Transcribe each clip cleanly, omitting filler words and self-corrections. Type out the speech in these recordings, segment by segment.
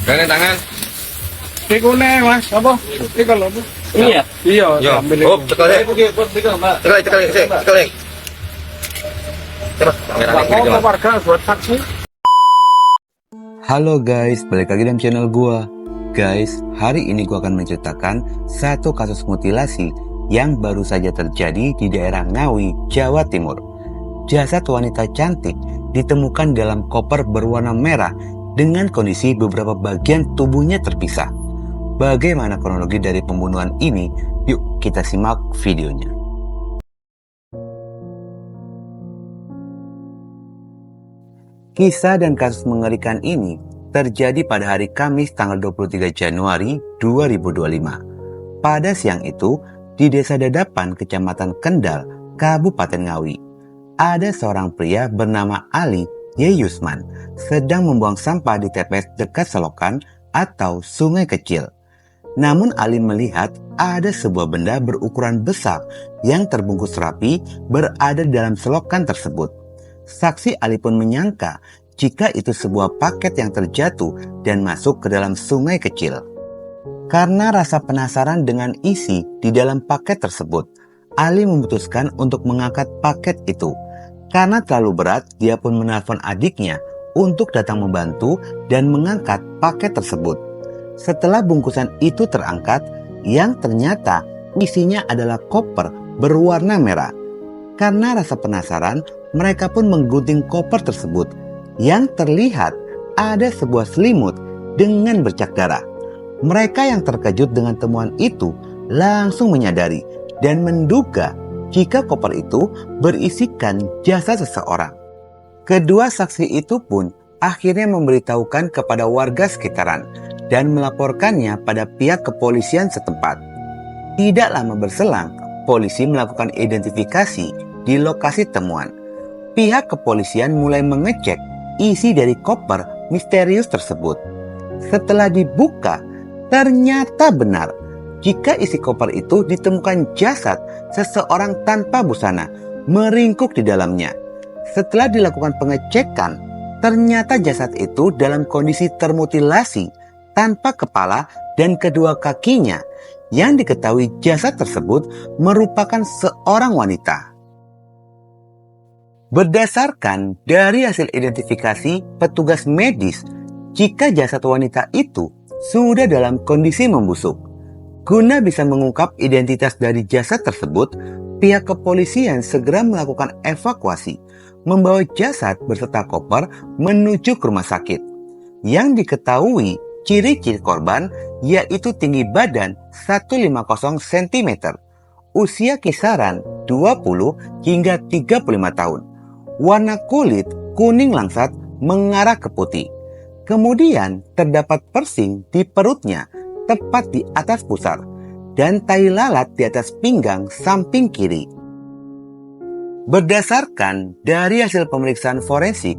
Gandeng tangan. Iku nih mas, apa? Ini kalau apa? Iya. Iya, Yo. ambil Oh, itu. cekal deh. Cekal. Coba, kamera Pak, ini mau coba. ke warga buat saksi. Halo guys, balik lagi dalam channel gua. Guys, hari ini gua akan menceritakan satu kasus mutilasi yang baru saja terjadi di daerah Ngawi, Jawa Timur. Jasad wanita cantik ditemukan dalam koper berwarna merah dengan kondisi beberapa bagian tubuhnya terpisah. Bagaimana kronologi dari pembunuhan ini? Yuk kita simak videonya. Kisah dan kasus mengerikan ini terjadi pada hari Kamis tanggal 23 Januari 2025. Pada siang itu, di Desa Dadapan, Kecamatan Kendal, Kabupaten Ngawi, ada seorang pria bernama Ali Y. Yusman sedang membuang sampah di TPS dekat selokan atau sungai kecil. Namun Ali melihat ada sebuah benda berukuran besar yang terbungkus rapi berada dalam selokan tersebut. Saksi Ali pun menyangka jika itu sebuah paket yang terjatuh dan masuk ke dalam sungai kecil. Karena rasa penasaran dengan isi di dalam paket tersebut, Ali memutuskan untuk mengangkat paket itu. Karena terlalu berat, dia pun menelpon adiknya untuk datang membantu dan mengangkat paket tersebut. Setelah bungkusan itu terangkat, yang ternyata isinya adalah koper berwarna merah. Karena rasa penasaran, mereka pun menggunting koper tersebut. Yang terlihat ada sebuah selimut dengan bercak darah. Mereka yang terkejut dengan temuan itu langsung menyadari dan menduga jika koper itu berisikan jasad seseorang. Kedua saksi itu pun akhirnya memberitahukan kepada warga sekitaran dan melaporkannya pada pihak kepolisian setempat. Tidak lama berselang, polisi melakukan identifikasi di lokasi temuan. Pihak kepolisian mulai mengecek isi dari koper misterius tersebut. Setelah dibuka, ternyata benar jika isi koper itu ditemukan jasad seseorang tanpa busana meringkuk di dalamnya. Setelah dilakukan pengecekan, ternyata jasad itu dalam kondisi termutilasi tanpa kepala dan kedua kakinya. Yang diketahui jasad tersebut merupakan seorang wanita. Berdasarkan dari hasil identifikasi petugas medis, jika jasad wanita itu sudah dalam kondisi membusuk. Guna bisa mengungkap identitas dari jasad tersebut, pihak kepolisian segera melakukan evakuasi, membawa jasad beserta koper menuju ke rumah sakit. Yang diketahui ciri-ciri korban yaitu tinggi badan 150 cm, usia kisaran 20 hingga 35 tahun. Warna kulit kuning langsat mengarah ke putih. Kemudian terdapat persing di perutnya tepat di atas pusar dan tai lalat di atas pinggang samping kiri. Berdasarkan dari hasil pemeriksaan forensik,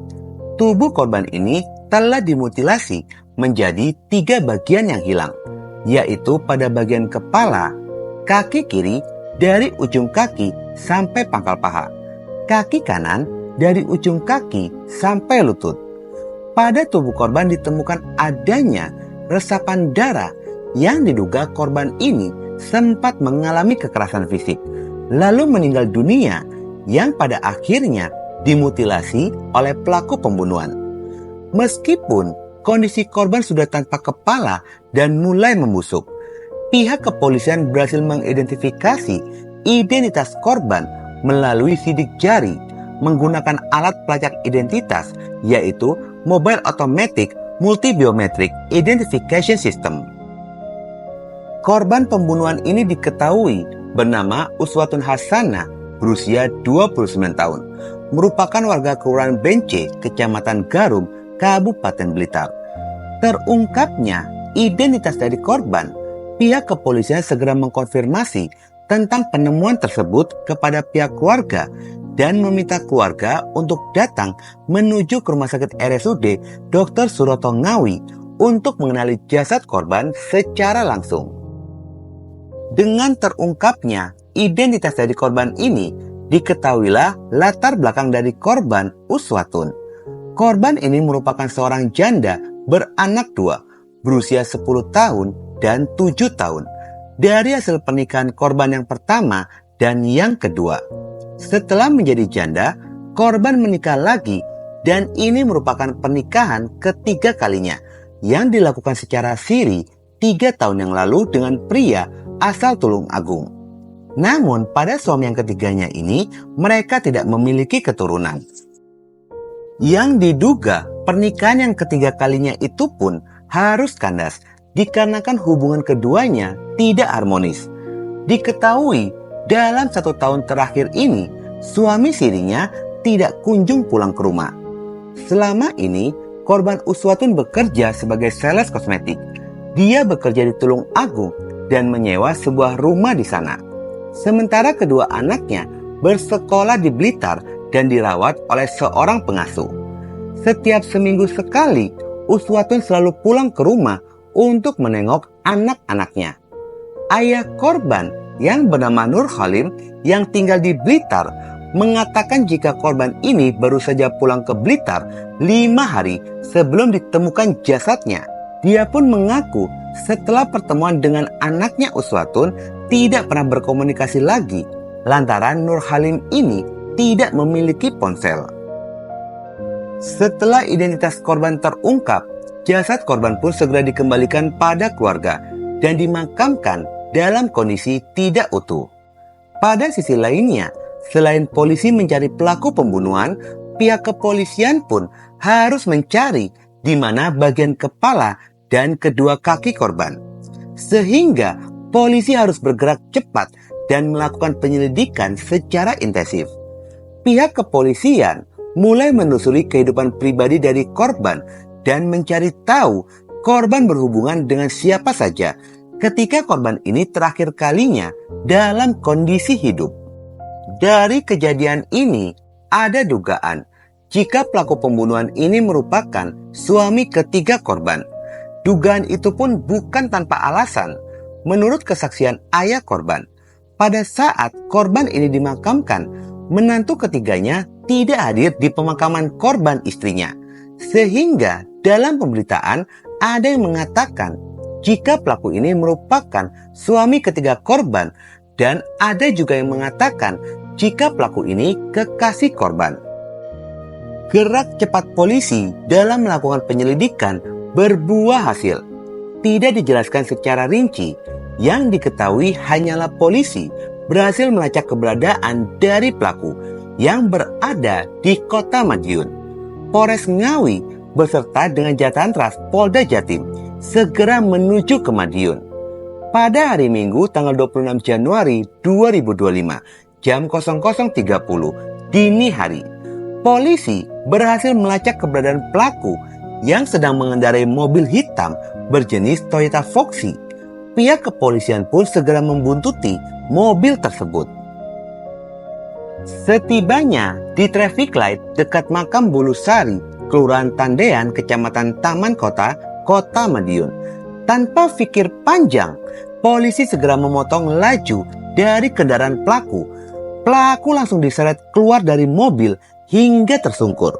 tubuh korban ini telah dimutilasi menjadi 3 bagian yang hilang, yaitu pada bagian kepala, kaki kiri dari ujung kaki sampai pangkal paha, kaki kanan dari ujung kaki sampai lutut. Pada tubuh korban ditemukan adanya resapan darah yang diduga korban ini sempat mengalami kekerasan fisik, lalu meninggal dunia yang pada akhirnya dimutilasi oleh pelaku pembunuhan. Meskipun kondisi korban sudah tanpa kepala dan mulai membusuk, pihak kepolisian berhasil mengidentifikasi identitas korban melalui sidik jari menggunakan alat pelacak identitas yaitu Mobile Automatic Multibiometric Identification System. Korban pembunuhan ini diketahui bernama Uswatun Hasanah berusia 29 tahun, merupakan warga Kelurahan Bence, Kecamatan Garum, Kabupaten Blitar. Terungkapnya identitas dari korban, pihak kepolisian segera mengkonfirmasi tentang penemuan tersebut kepada pihak keluarga dan meminta keluarga untuk datang menuju ke Rumah Sakit RSUD Dr. Suroto Ngawi untuk mengenali jasad korban secara langsung. Dengan terungkapnya identitas dari korban ini, diketahuilah latar belakang dari korban Uswatun. Korban ini merupakan seorang janda beranak 2, berusia 10 tahun dan 7 tahun dari hasil pernikahan korban yang pertama dan yang kedua. Setelah menjadi janda, korban menikah lagi dan ini merupakan pernikahan ketiga kalinya yang dilakukan secara siri 3 tahun yang lalu dengan pria asal Tulung Agung. Namun pada suami yang ketiganya ini mereka tidak memiliki keturunan. Yang diduga pernikahan yang ketiga kalinya itu pun harus kandas dikarenakan hubungan keduanya tidak harmonis. Diketahui dalam 1 tahun terakhir ini suami sirinya tidak kunjung pulang ke rumah. Selama ini korban Uswatun bekerja sebagai sales kosmetik. Dia bekerja di Tulung Agung dan menyewa sebuah rumah di sana. Sementara kedua anaknya bersekolah di Blitar dan dirawat oleh seorang pengasuh. Setiap seminggu sekali, Uswatun selalu pulang ke rumah untuk menengok anak-anaknya. Ayah korban yang bernama Nur Halim yang tinggal di Blitar mengatakan jika korban ini baru saja pulang ke Blitar 5 hari sebelum ditemukan jasadnya. Dia pun mengaku setelah pertemuan dengan anaknya Uswatun tidak pernah berkomunikasi lagi lantaran Nur Halim ini tidak memiliki ponsel. Setelah identitas korban terungkap, jasad korban pun segera dikembalikan pada keluarga dan dimakamkan dalam kondisi tidak utuh. Pada sisi lainnya, selain polisi mencari pelaku pembunuhan, pihak kepolisian pun harus mencari di mana bagian kepala dan kedua kaki korban. Sehingga polisi harus bergerak cepat dan melakukan penyelidikan secara intensif. Pihak kepolisian mulai menelusuri kehidupan pribadi dari korban dan mencari tahu korban berhubungan dengan siapa saja ketika korban ini terakhir kalinya dalam kondisi hidup. Dari kejadian ini, ada dugaan jika pelaku pembunuhan ini merupakan suami ketiga korban. Dugaan itu pun bukan tanpa alasan. Menurut kesaksian ayah korban, pada saat korban ini dimakamkan, menantu ketiganya tidak hadir di pemakaman korban istrinya. Sehingga dalam pemberitaan ada yang mengatakan jika pelaku ini merupakan suami ketiga korban dan ada juga yang mengatakan jika pelaku ini kekasih korban. Gerak cepat polisi dalam melakukan penyelidikan berbuah hasil. Tidak dijelaskan secara rinci, yang diketahui hanyalah polisi berhasil melacak keberadaan dari pelaku yang berada di kota Madiun. Polres Ngawi beserta dengan Jatantras Polda Jatim segera menuju ke Madiun. Pada hari Minggu tanggal 26 Januari 2025 jam 00.30 dini hari, polisi berhasil melacak keberadaan pelaku yang sedang mengendarai mobil hitam berjenis Toyota Foxy. Pihak kepolisian pun segera membuntuti mobil tersebut. Setibanya di traffic light dekat makam Bulusari, Kelurahan Tandean, Kecamatan Taman Kota, Kota Madiun, tanpa pikir panjang, polisi segera memotong laju dari kendaraan pelaku. Pelaku langsung diseret keluar dari mobil hingga tersungkur.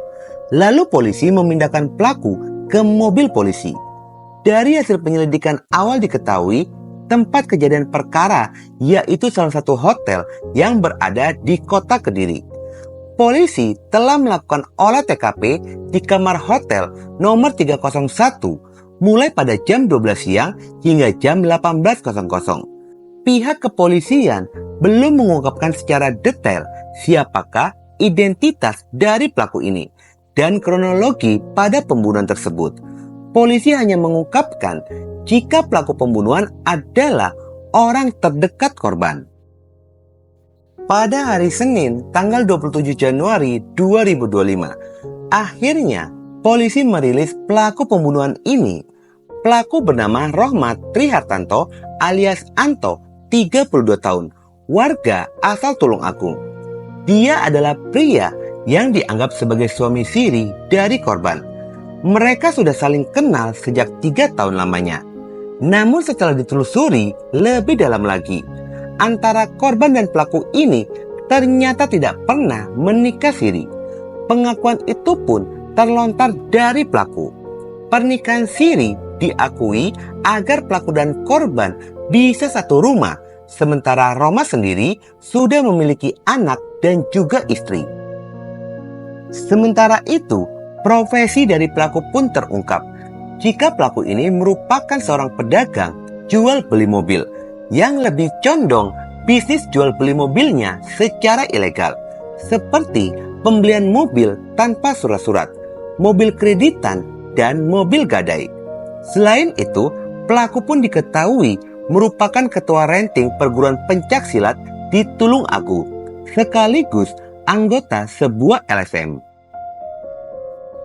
Lalu polisi memindahkan pelaku ke mobil polisi. Dari hasil penyelidikan awal diketahui, tempat kejadian perkara yaitu salah satu hotel yang berada di kota Kediri. Polisi telah melakukan olah TKP di kamar hotel nomor 301 mulai pada jam 12 siang hingga jam 18.00. Pihak kepolisian belum mengungkapkan secara detail siapakah identitas dari pelaku ini dan kronologi pada pembunuhan tersebut. Polisi hanya mengungkapkan jika pelaku pembunuhan adalah orang terdekat korban. Pada hari Senin, tanggal 27 Januari 2025, akhirnya polisi merilis pelaku pembunuhan ini. Pelaku bernama Rohmat Trihartanto alias Anto, 32 tahun, warga asal Tulung Agung. Dia adalah pria yang dianggap sebagai suami siri dari korban. Mereka sudah saling kenal sejak 3 tahun lamanya. Namun setelah ditelusuri lebih dalam lagi, antara korban dan pelaku ini ternyata tidak pernah menikah siri. Pengakuan itu pun terlontar dari pelaku. Pernikahan siri diakui agar pelaku dan korban bisa satu rumah, sementara Roma sendiri sudah memiliki anak dan juga istri. Sementara itu, profesi dari pelaku pun terungkap. Jika pelaku ini merupakan seorang pedagang jual beli mobil yang lebih condong bisnis jual beli mobilnya secara ilegal, seperti pembelian mobil tanpa surat-surat, mobil kreditan, dan mobil gadai. Selain itu, pelaku pun diketahui merupakan ketua ranting perguruan pencak silat di Tulung Agung, sekaligus anggota sebuah LSM.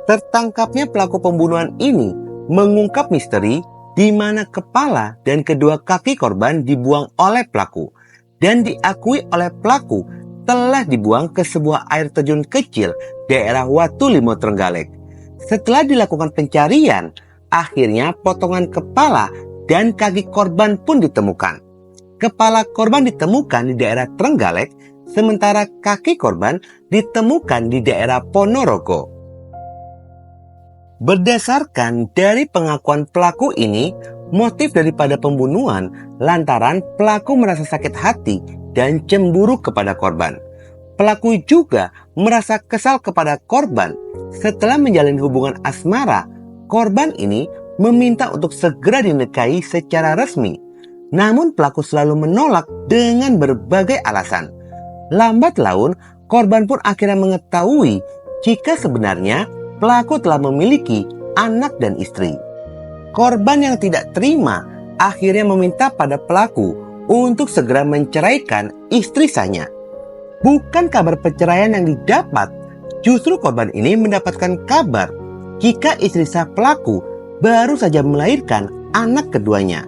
Tertangkapnya pelaku pembunuhan ini mengungkap misteri di mana kepala dan kedua kaki korban dibuang oleh pelaku dan diakui oleh pelaku telah dibuang ke sebuah air terjun kecil daerah Watulimo Trenggalek. Setelah dilakukan pencarian, akhirnya potongan kepala dan kaki korban pun ditemukan. Kepala korban ditemukan di daerah Trenggalek, sementara kaki korban ditemukan di daerah Ponorogo. Berdasarkan dari pengakuan pelaku ini, motif daripada pembunuhan lantaran pelaku merasa sakit hati dan cemburu kepada korban. Pelaku juga merasa kesal kepada korban. Setelah menjalin hubungan asmara, korban ini meminta untuk segera dinikahi secara resmi. Namun pelaku selalu menolak dengan berbagai alasan. Lambat laun, korban pun akhirnya mengetahui jika sebenarnya pelaku telah memiliki anak dan istri. Korban yang tidak terima akhirnya meminta pada pelaku untuk segera menceraikan istri sahnya. Bukan kabar perceraian yang didapat, justru korban ini mendapatkan kabar jika istri sah pelaku baru saja melahirkan anak keduanya.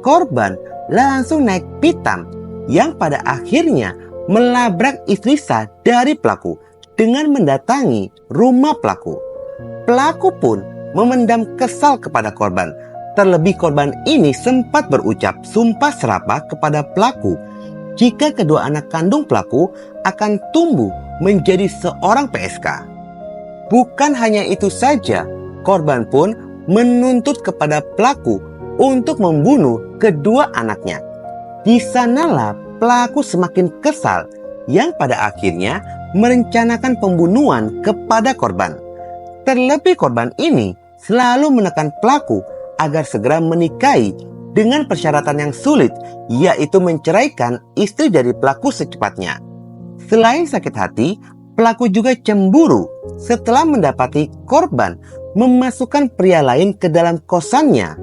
Korban langsung naik pitam yang pada akhirnya melabrak istri sah dari pelaku dengan mendatangi rumah pelaku. Pelaku pun memendam kesal kepada korban. Terlebih korban ini sempat berucap sumpah serapah kepada pelaku jika kedua anak kandung pelaku akan tumbuh menjadi seorang PSK. Bukan hanya itu saja, korban pun menuntut kepada pelaku untuk membunuh kedua anaknya. Di sanalah pelaku semakin kesal yang pada akhirnya merencanakan pembunuhan kepada korban. Terlebih korban ini selalu menekan pelaku agar segera menikahi dengan persyaratan yang sulit, yaitu menceraikan istri dari pelaku secepatnya. Selain sakit hati, pelaku juga cemburu setelah mendapati korban memasukkan pria lain ke dalam kosannya.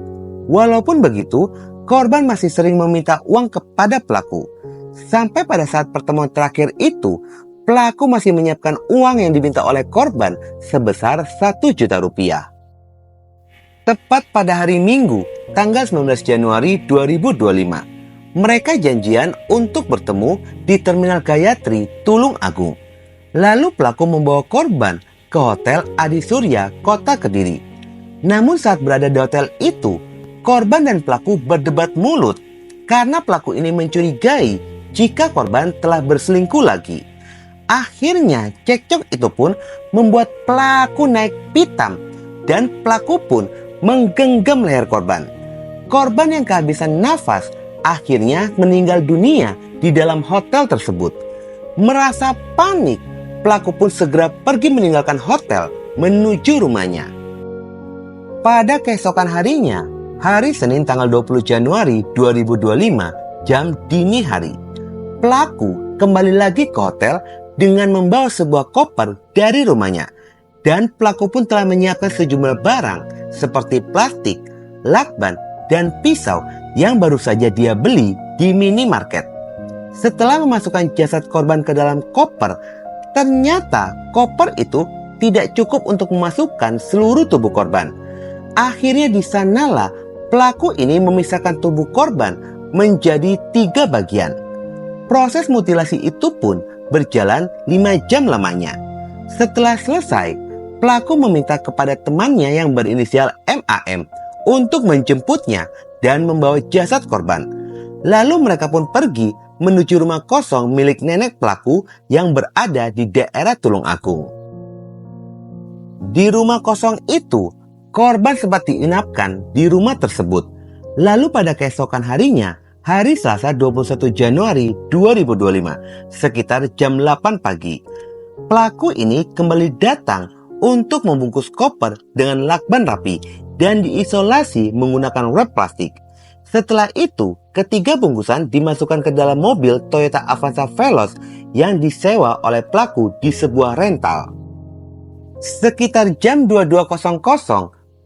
Walaupun begitu, korban masih sering meminta uang kepada pelaku. Sampai pada saat pertemuan terakhir itu, pelaku masih menyiapkan uang yang diminta oleh korban sebesar 1 juta rupiah. Tepat pada hari Minggu, tanggal 19 Januari 2025, mereka janjian untuk bertemu di Terminal Gayatri, Tulung Agung. Lalu pelaku membawa korban ke Hotel Adi Surya, Kota Kediri. Namun saat berada di hotel itu, korban dan pelaku berdebat mulut karena pelaku ini mencurigai jika korban telah berselingkuh lagi. Akhirnya cekcok itu pun membuat pelaku naik pitam dan pelaku pun menggenggam leher korban. Korban yang kehabisan nafas akhirnya meninggal dunia di dalam hotel tersebut. Merasa panik, pelaku pun segera pergi meninggalkan hotel menuju rumahnya. Pada keesokan harinya, hari Senin tanggal 20 Januari 2025, jam dini hari, pelaku kembali lagi ke hotel dengan membawa sebuah koper dari rumahnya. Dan pelaku pun telah menyiapkan sejumlah barang seperti plastik, lakban, dan pisau yang baru saja dia beli di minimarket. Setelah memasukkan jasad korban ke dalam koper, ternyata koper itu tidak cukup untuk memasukkan seluruh tubuh korban. Akhirnya di sanalah pelaku ini memisahkan tubuh korban menjadi 3 bagian. Proses mutilasi itu pun berjalan 5 jam lamanya. Setelah selesai, pelaku meminta kepada temannya yang berinisial MAM untuk menjemputnya dan membawa jasad korban. Lalu mereka pun pergi menuju rumah kosong milik nenek pelaku yang berada di daerah Tulung Agung. Di rumah kosong itu, korban sempat diinapkan di rumah tersebut. Lalu pada keesokan harinya, hari Selasa 21 Januari 2025, sekitar jam 8 pagi, pelaku ini kembali datang untuk membungkus koper dengan lakban rapi dan diisolasi menggunakan wrap plastik. Setelah itu, ketiga bungkusan dimasukkan ke dalam mobil Toyota Avanza Veloz yang disewa oleh pelaku di sebuah rental. Sekitar jam 22.00,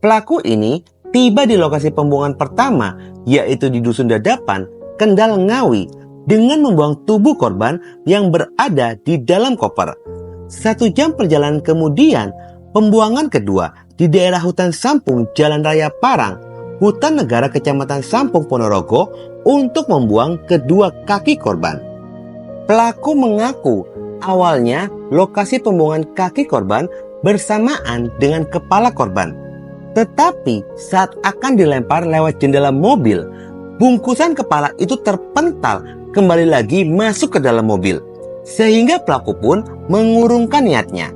pelaku ini tiba di lokasi pembuangan pertama, yaitu di Dusun Dadapan, Kendal, Ngawi, dengan membuang tubuh korban yang berada di dalam koper. 1 jam perjalanan kemudian, pembuangan kedua di daerah hutan Sampung, Jalan Raya Parang, Hutan Negara Kecamatan Sampung, Ponorogo, untuk membuang kedua kaki korban. Pelaku mengaku awalnya lokasi pembuangan kaki korban bersamaan dengan kepala korban. Tetapi saat akan dilempar lewat jendela mobil, bungkusan kepala itu terpental kembali lagi masuk ke dalam mobil, sehingga pelaku pun mengurungkan niatnya.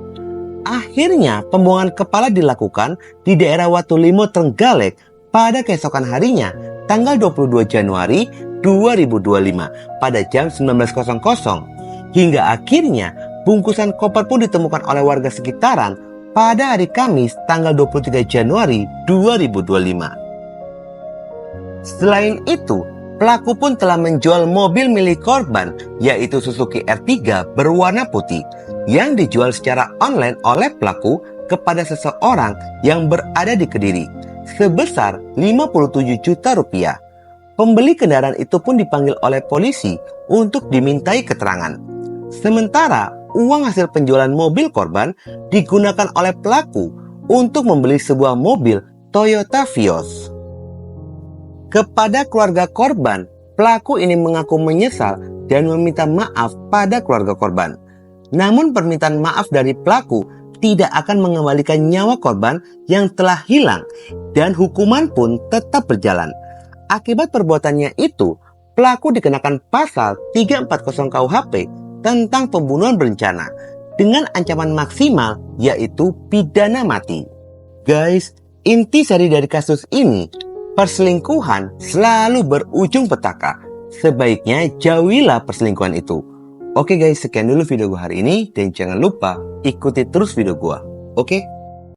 Akhirnya pembuangan kepala dilakukan di daerah Watulimo, Trenggalek pada keesokan harinya, tanggal 22 Januari 2025 pada jam 19.00, hingga akhirnya bungkusan koper pun ditemukan oleh warga sekitaran pada hari Kamis tanggal 23 Januari 2025. Selain itu, pelaku pun telah menjual mobil milik korban, yaitu Suzuki R3 berwarna putih, yang dijual secara online oleh pelaku kepada seseorang yang berada di Kediri, sebesar 57 juta rupiah. Pembeli kendaraan itu pun dipanggil oleh polisi untuk dimintai keterangan. Sementara uang hasil penjualan mobil korban digunakan oleh pelaku untuk membeli sebuah mobil Toyota Vios. Kepada keluarga korban, pelaku ini mengaku menyesal dan meminta maaf pada keluarga korban. Namun permintaan maaf dari pelaku tidak akan mengembalikan nyawa korban yang telah hilang, dan hukuman pun tetap berjalan. Akibat perbuatannya itu, pelaku dikenakan pasal 340 KUHP tentang pembunuhan berencana dengan ancaman maksimal yaitu pidana mati. Guys, intisari dari kasus ini, perselingkuhan selalu berujung petaka. Sebaiknya jauhilah perselingkuhan itu. Oke guys, sekian dulu video gue hari ini, dan jangan lupa ikuti terus video gue. Oke?